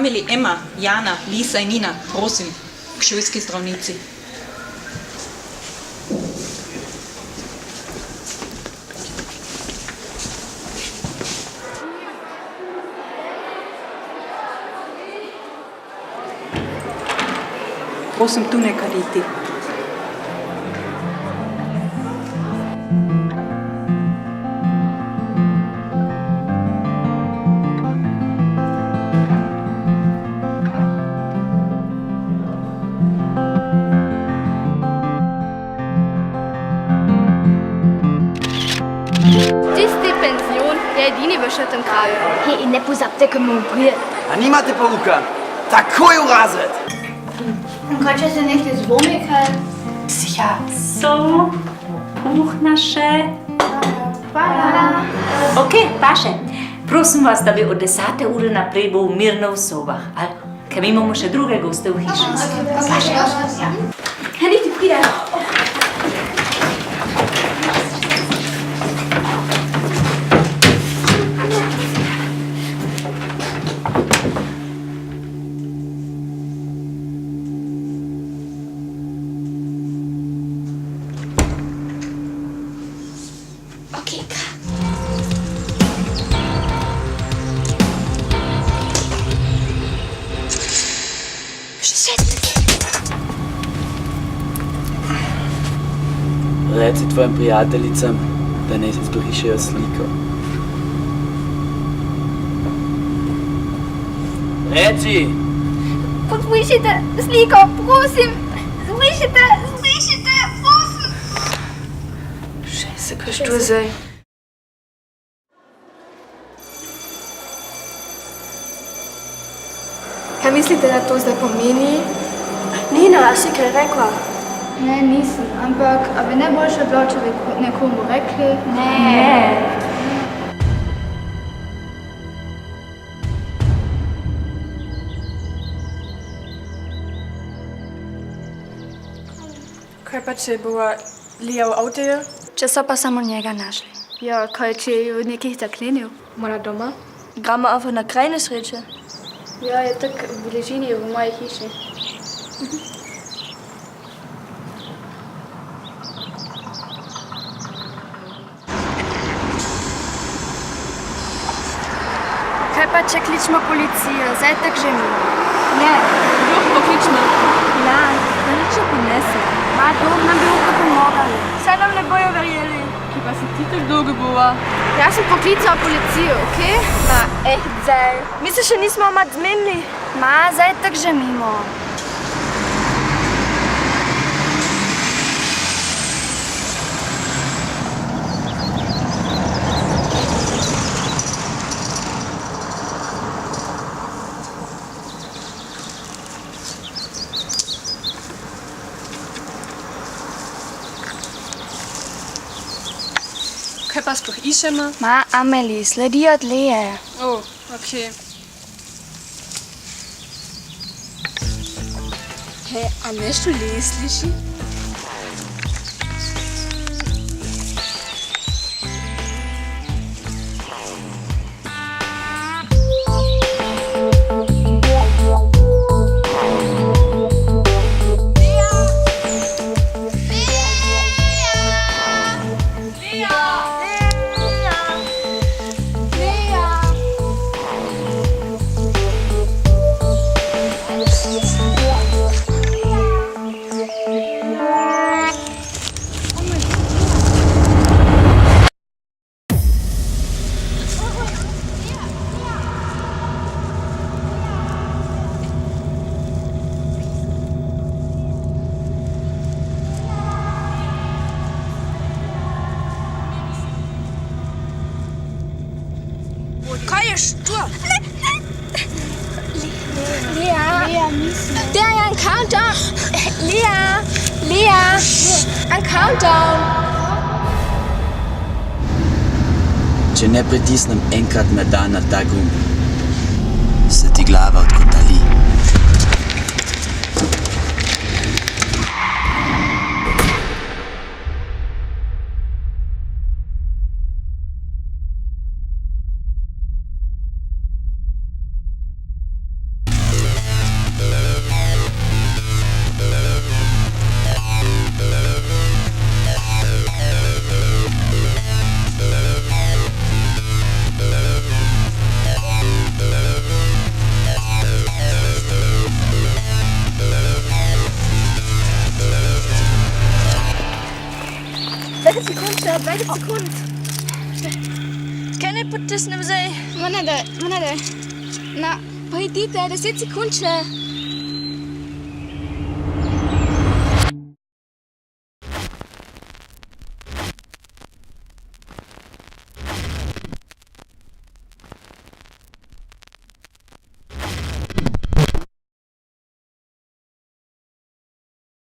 Imeli Ema, Jana, Lisa in Nina, prosim, k šolski zdravnici. Prosim, tu ne kaditi. Tisti penzion je edini v tem kraju. Hej, in ne pozabite, ko bomo prije. A nimate pouka? Takoj v razred! Kaj če se nekaj zlomi, kaj? Sicher. So, kuhna še. Hvala. Ok, paše. Prosim vas, da bi od 10. ure naprej bo mirno v sobah. Ker mi imamo še druge goste v hiši. Paše. Ja. Kaj ti pride? Reci tvojim prijateljicam, da ne si zbrišejo sliko. Reci! Zbrišite sliko, prosim. Zbrišite, prosim. Scheiße, kaj što zdaj? Kaj mislite, da to zdaj pomeni? Nina, a si kaj rekla? Ne, nisem, ampak a bi ne boljše bilo, če bi nekomu rekli? Ne. Kaj pa, če bova Lija v avteju? Če so pa samo njega našli. Ja, kaj če je od nekih zaklenil? Mora doma? Gremo einfach na kraj nesreče. Ja, je tak v bližini v moji hiši. Kaj pa, če kličemo policijo? Zdaj tak že mi. Ne, kdo pokličemo? Ja, da nič ne ponese. Ma, dom nam bi lahko pomagali. Saj nam ne bojo verjeli. Ki pa si ti tak dolgo bova? Jaz sem poklical policijo, okej? Ma, zdaj. Mi se še nismo mat zmenili. Ma, zdaj tak že mimo. Kaj pa sploh iščemo? Ma, Amelie, sledi od Leje. O, okej. Hej, a nešto Leje sliši? Kaj je što? Lea, der je en countdown. Lea, en countdown. Če ne pritisnem enkrat na dan na ta gumb, se ti glava odkotali. 20 sekund še, 20 sekund. Kaj ne potisnem zdaj? Ma ne da. Na, pa idite, 10 sekund še.